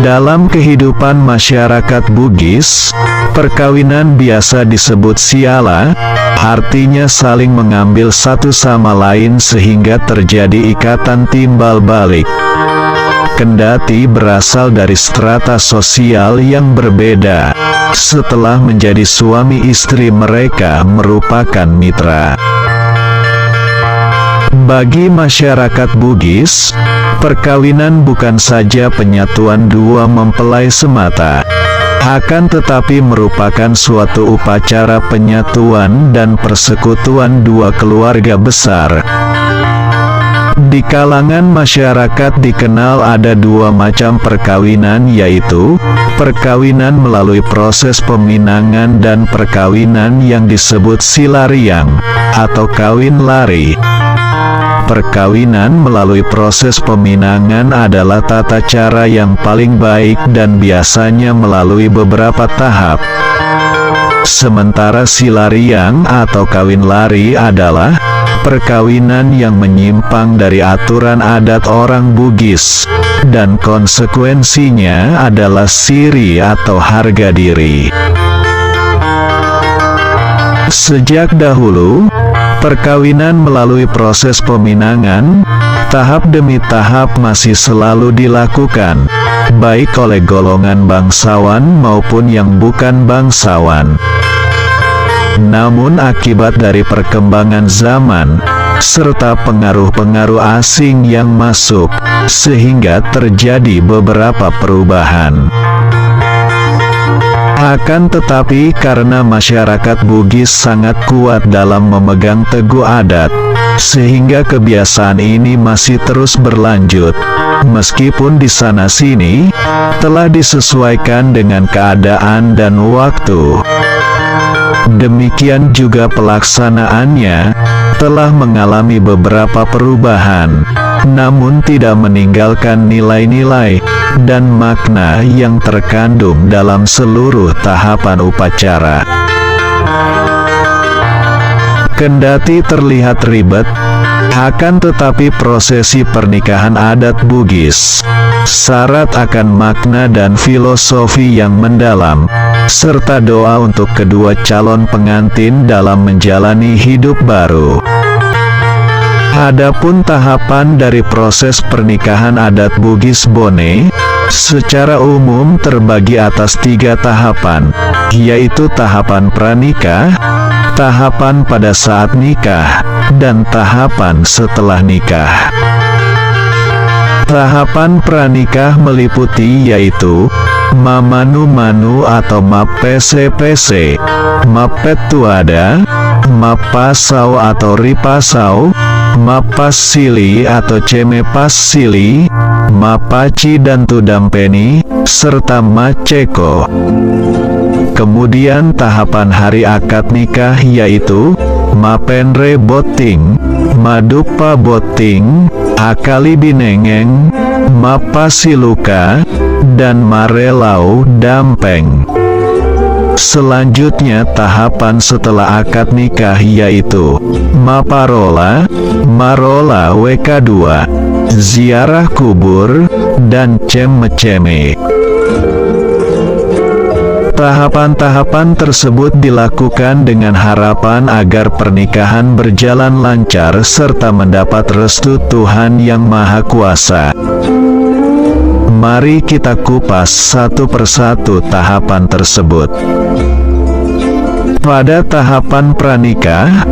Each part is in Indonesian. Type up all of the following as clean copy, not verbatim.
Dalam kehidupan masyarakat Bugis, perkawinan biasa disebut siala, artinya saling mengambil satu sama lain sehingga terjadi ikatan timbal balik. Kendati berasal dari strata sosial yang berbeda, setelah menjadi suami istri mereka merupakan mitra. Bagi masyarakat Bugis, perkawinan bukan saja penyatuan dua mempelai semata, akan tetapi merupakan suatu upacara penyatuan dan persekutuan dua keluarga besar. Di kalangan masyarakat dikenal ada dua macam perkawinan, yaitu perkawinan melalui proses peminangan dan perkawinan yang disebut silariang atau kawin lari. Perkawinan melalui proses peminangan adalah tata cara yang paling baik dan biasanya melalui beberapa tahap. Sementara silariang atau kawin lari adalah perkawinan yang menyimpang dari aturan adat orang Bugis, dan konsekuensinya adalah siri atau harga diri. Sejak dahulu, perkawinan melalui proses peminangan, tahap demi tahap masih selalu dilakukan, baik oleh golongan bangsawan maupun yang bukan bangsawan. Namun akibat dari perkembangan zaman, serta pengaruh-pengaruh asing yang masuk, sehingga terjadi beberapa perubahan. Akan tetapi karena masyarakat Bugis sangat kuat dalam memegang teguh adat, sehingga kebiasaan ini masih terus berlanjut, meskipun di sana-sini telah disesuaikan dengan keadaan dan waktu. Demikian juga pelaksanaannya telah mengalami beberapa perubahan, namun tidak meninggalkan nilai-nilai dan makna yang terkandung dalam seluruh tahapan upacara. Kendati terlihat ribet, akan tetapi prosesi pernikahan adat Bugis syarat akan makna dan filosofi yang mendalam, serta doa untuk kedua calon pengantin dalam menjalani hidup baru. Adapun tahapan dari proses pernikahan adat Bugis Bone, secara umum terbagi atas 3 tahapan, yaitu tahapan pranikah, tahapan pada saat nikah, dan tahapan setelah nikah. Tahapan pranikah meliputi yaitu mamanu-manu atau mapese-pese, mapetuada, mapasau atau ripasau, mapasili atau cemepasili, mapaci dan tudampeni, serta maceko. Kemudian tahapan hari akad nikah yaitu mapenre boting, madupa boting, akali binengeng, mapasiluka, dan marelau dampeng. Selanjutnya tahapan setelah akad nikah yaitu maparola, marola WK2, ziarah kubur, dan ceme-ceme. Tahapan-tahapan tersebut dilakukan dengan harapan agar pernikahan berjalan lancar serta mendapat restu Tuhan Yang Maha Kuasa. Mari kita kupas satu persatu tahapan tersebut. Pada tahapan pranikah,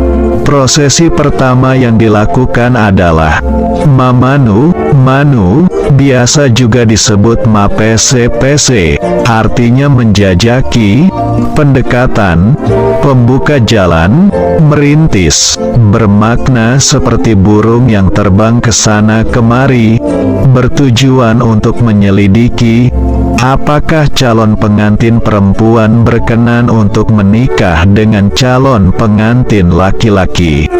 prosesi pertama yang dilakukan adalah mamanu, manu, biasa juga disebut mapese-pese, artinya menjajaki, pendekatan, pembuka jalan, merintis, bermakna seperti burung yang terbang ke sana kemari, bertujuan untuk menyelidiki apakah calon pengantin perempuan berkenan untuk menikah dengan calon pengantin laki-laki.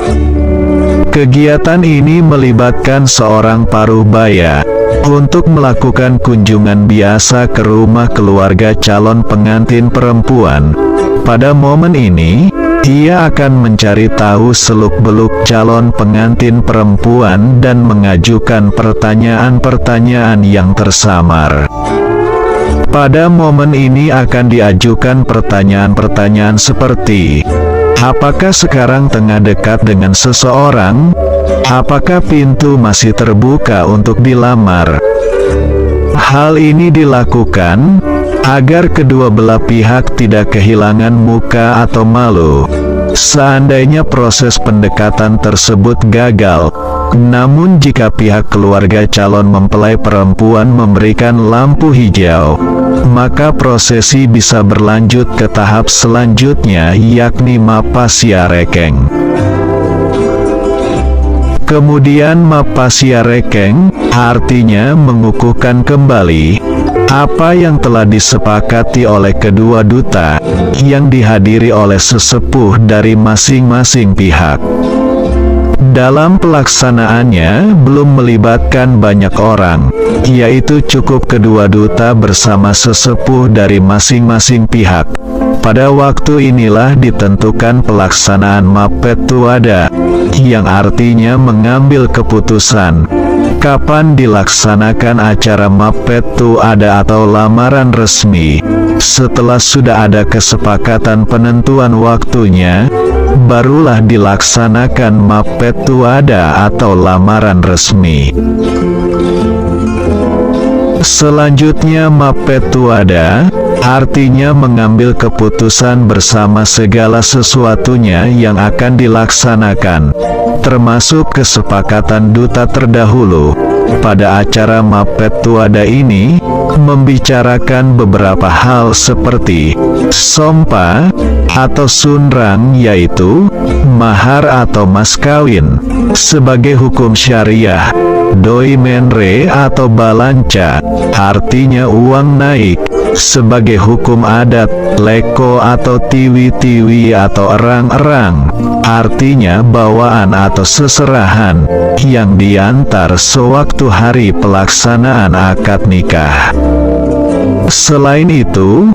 Kegiatan ini melibatkan seorang paruhbaya untuk melakukan kunjungan biasa ke rumah keluarga calon pengantin perempuan. Pada momen ini, ia akan mencari tahu seluk-beluk calon pengantin perempuan dan mengajukan pertanyaan-pertanyaan yang tersamar. Pada momen ini akan diajukan pertanyaan-pertanyaan seperti, apakah sekarang tengah dekat dengan seseorang? Apakah pintu masih terbuka untuk dilamar? Hal ini dilakukan agar kedua belah pihak tidak kehilangan muka atau malu seandainya proses pendekatan tersebut gagal. Namun jika pihak keluarga calon mempelai perempuan memberikan lampu hijau, maka prosesi bisa berlanjut ke tahap selanjutnya, yakni mapasiarekeng. Kemudian mapasiarekeng artinya mengukuhkan kembali apa yang telah disepakati oleh kedua duta yang dihadiri oleh sesepuh dari masing-masing pihak. Dalam pelaksanaannya belum melibatkan banyak orang, yaitu cukup kedua duta bersama sesepuh dari masing-masing pihak. Pada waktu inilah ditentukan pelaksanaan mapet tuada, yang artinya mengambil keputusan kapan dilaksanakan acara mapet tuada atau lamaran resmi. Setelah sudah ada kesepakatan penentuan waktunya, barulah dilaksanakan mapet tuada atau lamaran resmi. Selanjutnya mapet tuada artinya mengambil keputusan bersama segala sesuatunya yang akan dilaksanakan, termasuk kesepakatan duta terdahulu. Pada acara mapet tuada ini membicarakan beberapa hal seperti sompa atau sunrang, yaitu mahar atau mas kawin sebagai hukum syariah, doi menre atau balanca artinya uang naik sebagai hukum adat, leko atau tiwi-tiwi atau erang-erang artinya bawaan atau seserahan yang diantar sewaktu hari pelaksanaan akad nikah. Selain itu,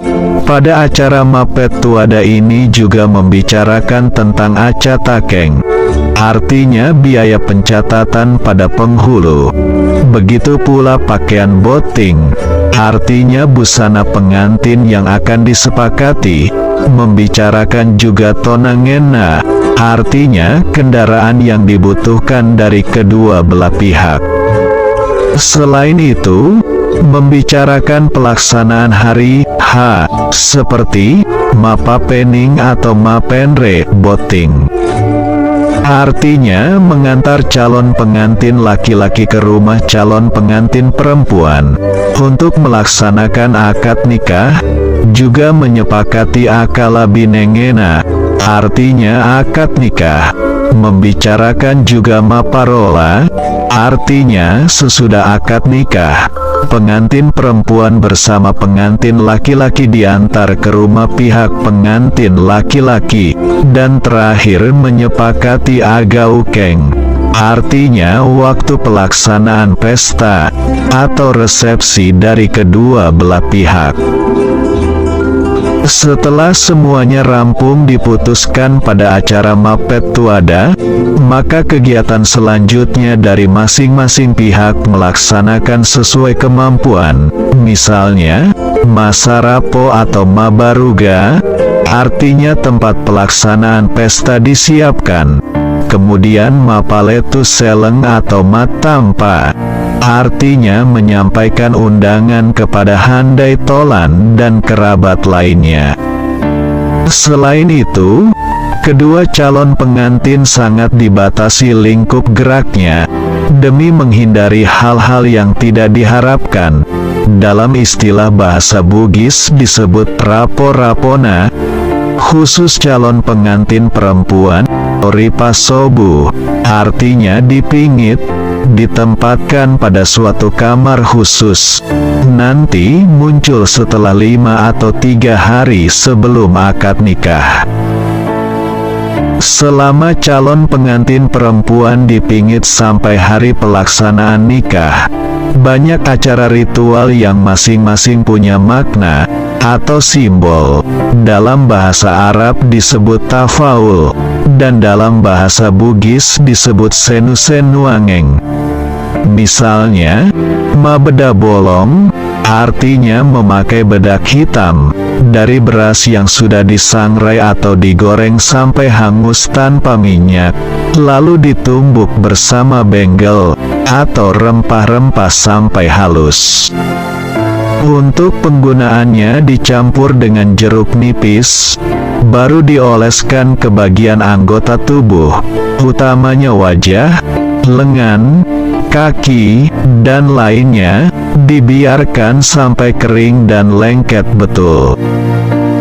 pada acara mapet tuada ini juga membicarakan tentang acatakeng, artinya biaya pencatatan pada penghulu. Begitu pula pakaian boting, artinya busana pengantin yang akan disepakati. Membicarakan juga tonangena, artinya kendaraan yang dibutuhkan dari kedua belah pihak. Selain itu, membicarakan pelaksanaan hari H, seperti mapapening atau mapenre boting. Artinya mengantar calon pengantin laki-laki ke rumah calon pengantin perempuan untuk melaksanakan akad nikah, juga menyepakati akala binengena, artinya akad nikah. Membicarakan juga maparola, artinya sesudah akad nikah, pengantin perempuan bersama pengantin laki-laki diantar ke rumah pihak pengantin laki-laki. Dan terakhir menyepakati agaukeng, artinya waktu pelaksanaan pesta atau resepsi dari kedua belah pihak. Setelah semuanya rampung diputuskan pada acara mapet tuada, maka kegiatan selanjutnya dari masing-masing pihak melaksanakan sesuai kemampuan. Misalnya, masarapo atau mabaruga, artinya tempat pelaksanaan pesta disiapkan. Kemudian mapaletus seleng atau matampa, artinya menyampaikan undangan kepada handai tolan dan kerabat lainnya. Selain itu, kedua calon pengantin sangat dibatasi lingkup geraknya, demi menghindari hal-hal yang tidak diharapkan. Dalam istilah bahasa Bugis disebut rapo-rapona, khusus calon pengantin perempuan, ripasobu, artinya dipingit, ditempatkan pada suatu kamar khusus. Nanti muncul setelah 5 atau 3 hari sebelum akad nikah. Selama calon pengantin perempuan dipingit sampai hari pelaksanaan nikah, banyak acara ritual yang masing-masing punya makna atau simbol. Dalam bahasa Arab disebut tafaul, dan dalam bahasa Bugis disebut senusenuangeng. Misalnya, mabeda bolong artinya memakai bedak hitam dari beras yang sudah disangrai atau digoreng sampai hangus tanpa minyak, lalu ditumbuk bersama benggel atau rempah-rempah sampai halus. Untuk penggunaannya dicampur dengan jeruk nipis, baru dioleskan ke bagian anggota tubuh, utamanya wajah, lengan, kaki, dan lainnya, dibiarkan sampai kering dan lengket betul.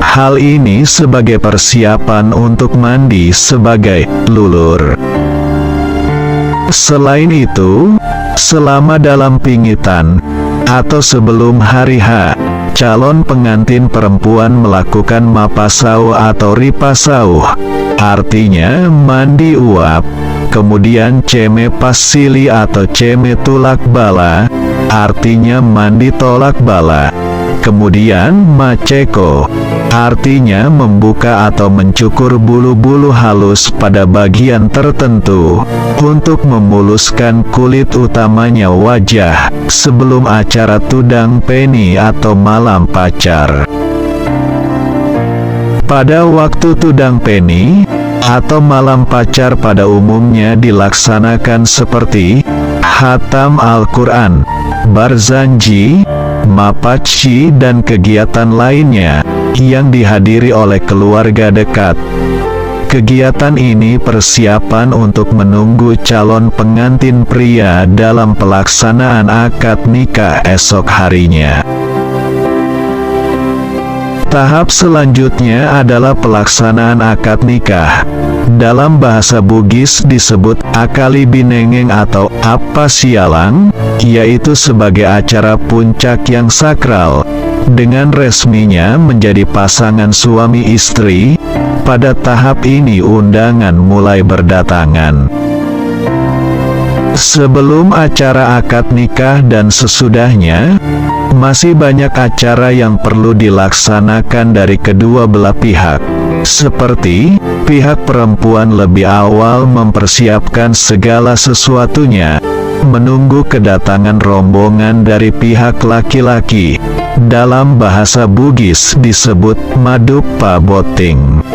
Hal ini sebagai persiapan untuk mandi sebagai lulur. Selain itu, selama dalam pingitan atau sebelum hari H, calon pengantin perempuan melakukan mapasau atau ripasau, artinya mandi uap, kemudian ceme pasili atau ceme tulak bala, artinya mandi tolak bala, kemudian maceko, artinya membuka atau mencukur bulu-bulu halus pada bagian tertentu, untuk memuluskan kulit utamanya wajah, sebelum acara tudang peni atau malam pacar. Pada waktu tudang peni atau malam pacar pada umumnya dilaksanakan seperti khatam Al-Quran, barzanji, mapaci, dan kegiatan lainnya yang dihadiri oleh keluarga dekat. Kegiatan ini persiapan untuk menunggu calon pengantin pria dalam pelaksanaan akad nikah esok harinya. Tahap selanjutnya adalah pelaksanaan akad nikah. Dalam bahasa Bugis disebut akali binengeng atau apa sialang, yaitu sebagai acara puncak yang sakral, dengan resminya menjadi pasangan suami istri. Pada tahap ini undangan mulai berdatangan. Sebelum acara akad nikah dan sesudahnya, masih banyak acara yang perlu dilaksanakan dari kedua belah pihak. Seperti, pihak perempuan lebih awal mempersiapkan segala sesuatunya, menunggu kedatangan rombongan dari pihak laki-laki. Dalam bahasa Bugis disebut madupa boting.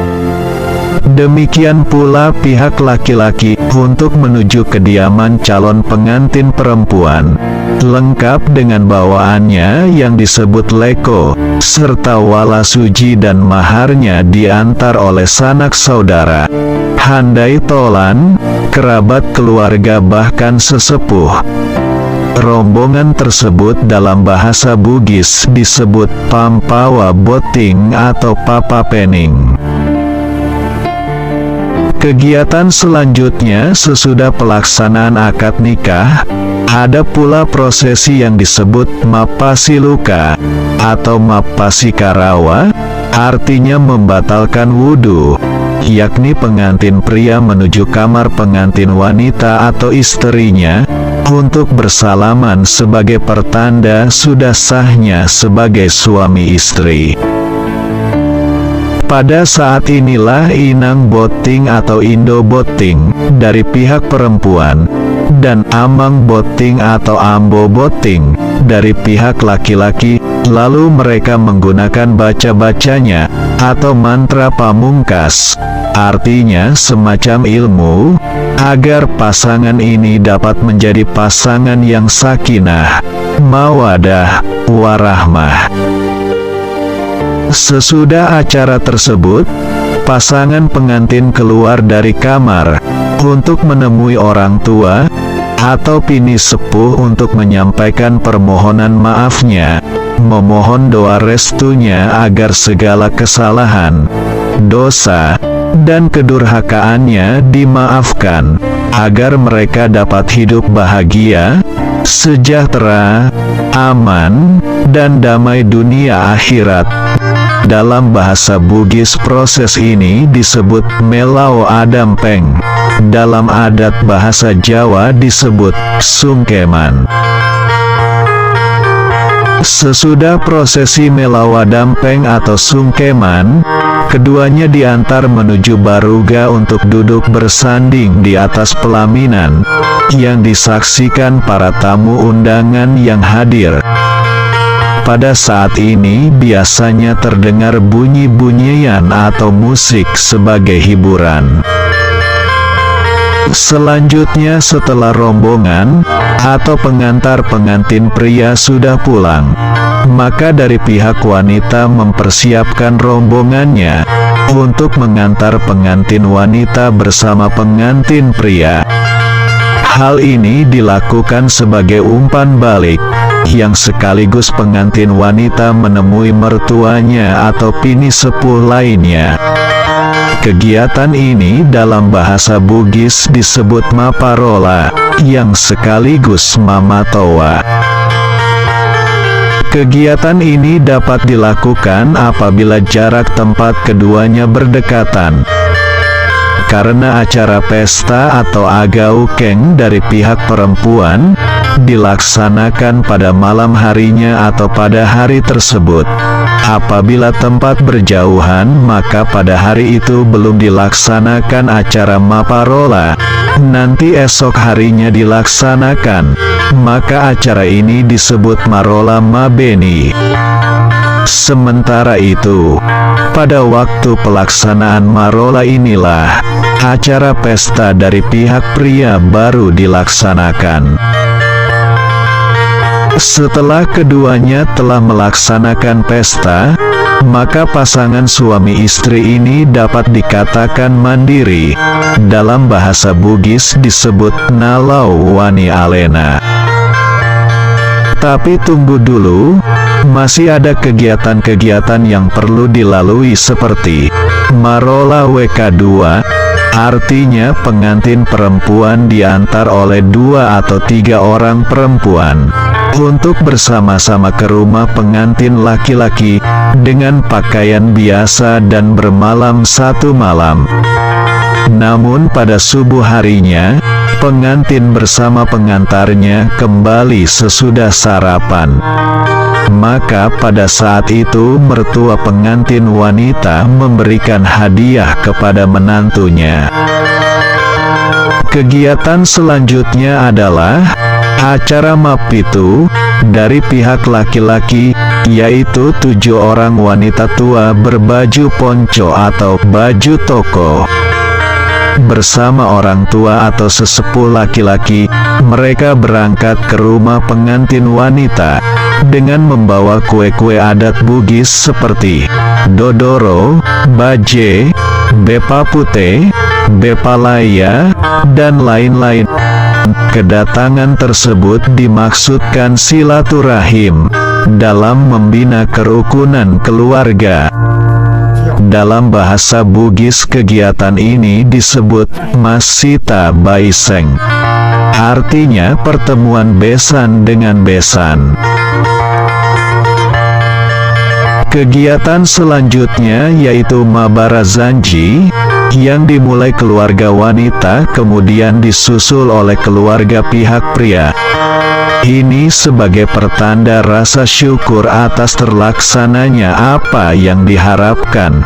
Demikian pula pihak laki-laki untuk menuju kediaman calon pengantin perempuan, lengkap dengan bawaannya yang disebut leko, serta wala suji dan maharnya diantar oleh sanak saudara, handai tolan, kerabat keluarga bahkan sesepuh. Rombongan tersebut dalam bahasa Bugis disebut pampawa boting atau papa pening. Kegiatan selanjutnya sesudah pelaksanaan akad nikah, ada pula prosesi yang disebut mapasiluka atau mapasikarawa, artinya membatalkan wudhu, yakni pengantin pria menuju kamar pengantin wanita atau istrinya, untuk bersalaman sebagai pertanda sudah sahnya sebagai suami istri. Pada saat inilah inang boting atau indo boting dari pihak perempuan, dan amang boting atau ambo boting dari pihak laki-laki, lalu mereka menggunakan baca-bacanya atau mantra pamungkas, artinya semacam ilmu, agar pasangan ini dapat menjadi pasangan yang sakinah, mawadah, warahmah. Sesudah acara tersebut, pasangan pengantin keluar dari kamar untuk menemui orang tua atau pini sepuh untuk menyampaikan permohonan maafnya, memohon doa restunya agar segala kesalahan, dosa, dan kedurhakaannya dimaafkan, agar mereka dapat hidup bahagia, sejahtera, aman, dan damai dunia akhirat. Dalam bahasa Bugis proses ini disebut melau adampeng. Dalam adat bahasa Jawa disebut sungkeman. Sesudah prosesi melawadampeng atau sungkeman, keduanya diantar menuju baruga untuk duduk bersanding di atas pelaminan, yang disaksikan para tamu undangan yang hadir. Pada saat ini biasanya terdengar bunyi-bunyian atau musik sebagai hiburan. Selanjutnya setelah rombongan atau pengantar pengantin pria sudah pulang, maka dari pihak wanita mempersiapkan rombongannya untuk mengantar pengantin wanita bersama pengantin pria. Hal ini dilakukan sebagai umpan balik, yang sekaligus pengantin wanita menemui mertuanya atau bini sepuh lainnya. Kegiatan ini dalam bahasa Bugis disebut maparola, yang sekaligus mamatoa. Kegiatan ini dapat dilakukan apabila jarak tempat keduanya berdekatan. Karena acara pesta atau agaukeng dari pihak perempuan dilaksanakan pada malam harinya atau pada hari tersebut. Apabila tempat berjauhan, maka pada hari itu belum dilaksanakan acara maparola. Nanti esok harinya dilaksanakan, maka acara ini disebut marola mabeni. Sementara itu, pada waktu pelaksanaan marola inilah acara pesta dari pihak pria baru dilaksanakan. Setelah keduanya telah melaksanakan pesta, maka pasangan suami istri ini dapat dikatakan mandiri. Dalam bahasa Bugis disebut nalau wani alena. Tapi tunggu dulu, masih ada kegiatan-kegiatan yang perlu dilalui seperti marola WK2, artinya pengantin perempuan diantar oleh 2 atau 3 orang perempuan untuk bersama-sama ke rumah pengantin laki-laki dengan pakaian biasa dan bermalam satu malam. Namun pada subuh harinya, pengantin bersama pengantarnya kembali sesudah sarapan. Maka pada saat itu mertua pengantin wanita memberikan hadiah kepada menantunya. Kegiatan selanjutnya adalah acara mapitu dari pihak laki-laki, yaitu 7 orang wanita tua berbaju ponco atau baju toko. Bersama orang tua atau sesepuh laki-laki, mereka berangkat ke rumah pengantin wanita dengan membawa kue-kue adat Bugis seperti dodoro, baje, bepa putih, bepa laya, dan lain-lain. Kedatangan tersebut dimaksudkan silaturahim dalam membina kerukunan keluarga. Dalam bahasa Bugis kegiatan ini disebut masita baiseng, artinya pertemuan besan dengan besan. Kegiatan selanjutnya yaitu mabarazanji, yang dimulai keluarga wanita kemudian disusul oleh keluarga pihak pria. Ini sebagai pertanda rasa syukur atas terlaksananya apa yang diharapkan.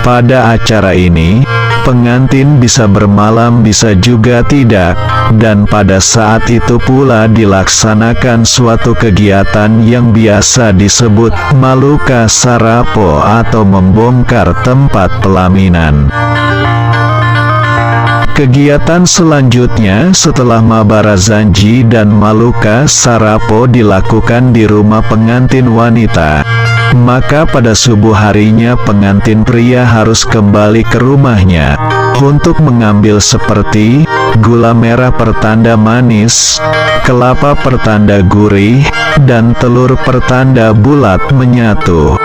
Pada acara ini, pengantin bisa bermalam bisa juga tidak, dan pada saat itu pula dilaksanakan suatu kegiatan yang biasa disebut maluka sarapo atau membongkar tempat pelaminan. Kegiatan selanjutnya setelah mabarazanji dan maluka sarapo dilakukan di rumah pengantin wanita. Maka pada subuh harinya pengantin pria harus kembali ke rumahnya untuk mengambil seperti gula merah pertanda manis, kelapa pertanda gurih, dan telur pertanda bulat menyatu.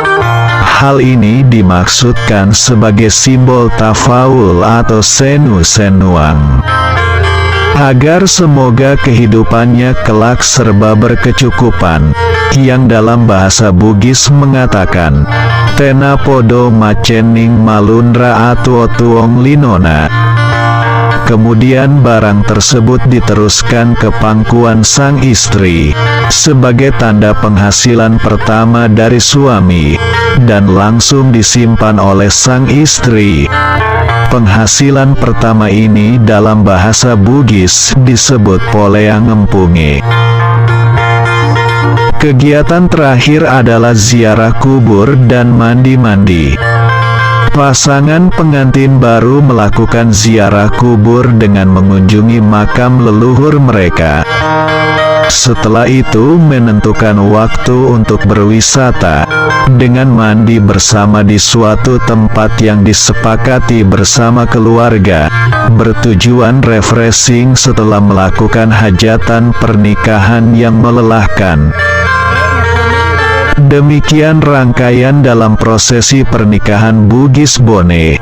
Hal ini dimaksudkan sebagai simbol tafaul atau senu-senuang, agar semoga kehidupannya kelak serba berkecukupan, yang dalam bahasa Bugis mengatakan tena podo macening malunra atuo tuong linona. Kemudian barang tersebut diteruskan ke pangkuan sang istri sebagai tanda penghasilan pertama dari suami, dan langsung disimpan oleh sang istri. Penghasilan pertama ini dalam bahasa Bugis disebut poleang empunge. Kegiatan terakhir adalah ziarah kubur dan mandi-mandi. Pasangan pengantin baru melakukan ziarah kubur dengan mengunjungi makam leluhur mereka. Setelah itu menentukan waktu untuk berwisata, dengan mandi bersama di suatu tempat yang disepakati bersama keluarga, bertujuan refreshing setelah melakukan hajatan pernikahan yang melelahkan. Demikian rangkaian dalam prosesi pernikahan Bugis Bone.